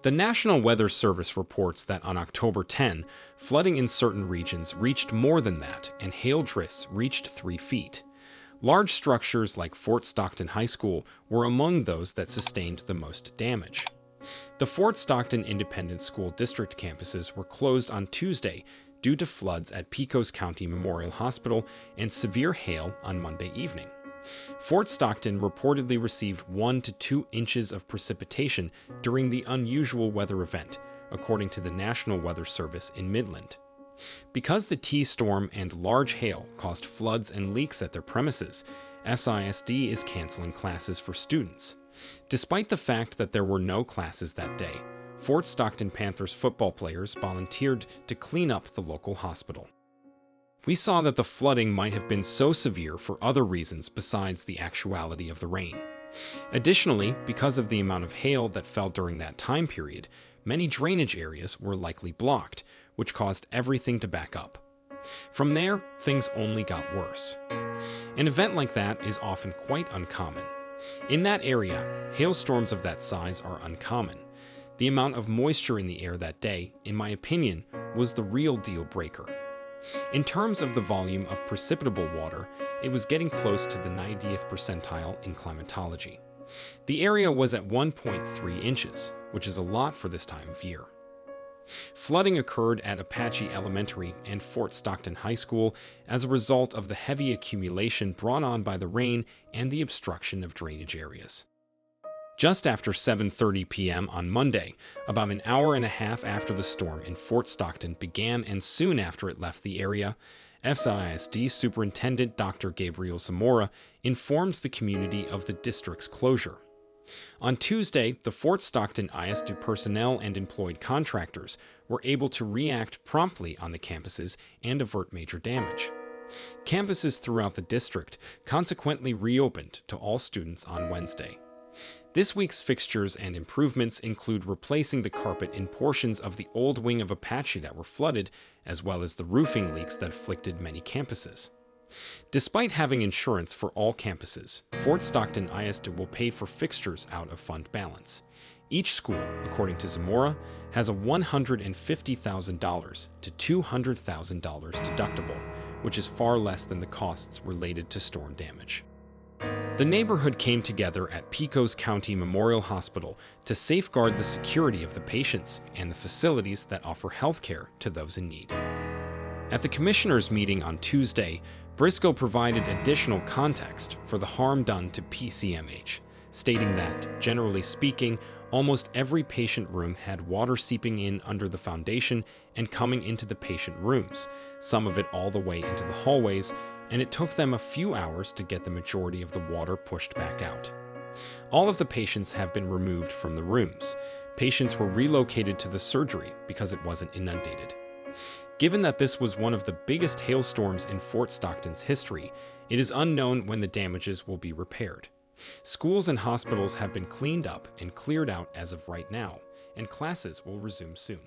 The National Weather Service reports that on October 10, flooding in certain regions reached more than that, and hail-drifts reached 3 feet. Large structures like Fort Stockton High School were among those that sustained the most damage. The Fort Stockton Independent School District campuses were closed on Tuesday due to floods at Pecos County Memorial Hospital and severe hail on Monday evening. Fort Stockton reportedly received 1 to 2 inches of precipitation during the unusual weather event, according to the National Weather Service in Midland. Because the T-storm and large hail caused floods and leaks at their premises, SISD is canceling classes for students. Despite the fact that there were no classes that day, Fort Stockton Panthers football players volunteered to clean up the local hospital. We saw that the flooding might have been so severe for other reasons besides the actuality of the rain. Additionally, because of the amount of hail that fell during that time period, many drainage areas were likely blocked, which caused everything to back up. From there, things only got worse. An event like that is often quite uncommon. In that area, hailstorms of that size are uncommon. The amount of moisture in the air that day, in my opinion, was the real deal breaker. In terms of the volume of precipitable water, it was getting close to the 90th percentile in climatology. The area was at 1.3 inches, which is a lot for this time of year. Flooding occurred at Apache Elementary and Fort Stockton High School as a result of the heavy accumulation brought on by the rain and the obstruction of drainage areas. Just after 7:30 p.m. on Monday, about an hour and a half after the storm in Fort Stockton began and soon after it left the area, SISD Superintendent Dr. Gabriel Zamora informed the community of the district's closure. On Tuesday, the Fort Stockton ISD personnel and employed contractors were able to react promptly on the campuses and avert major damage. Campuses throughout the district consequently reopened to all students on Wednesday. This week's fixtures and improvements include replacing the carpet in portions of the old wing of Apache that were flooded, as well as the roofing leaks that afflicted many campuses. Despite having insurance for all campuses, Fort Stockton ISD will pay for fixtures out of fund balance. Each school, according to Zamora, has a $150,000 to $200,000 deductible, which is far less than the costs related to storm damage. The neighborhood came together at Pecos County Memorial Hospital to safeguard the security of the patients and the facilities that offer health care to those in need. At the commissioners' meeting on Tuesday, Briscoe provided additional context for the harm done to PCMH, stating that, generally speaking, almost every patient room had water seeping in under the foundation and coming into the patient rooms, some of it all the way into the hallways, and it took them a few hours to get the majority of the water pushed back out. All of the patients have been removed from the rooms. Patients were relocated to the surgery because it wasn't inundated. Given that this was one of the biggest hailstorms in Fort Stockton's history, it is unknown when the damages will be repaired. Schools and hospitals have been cleaned up and cleared out as of right now, and classes will resume soon.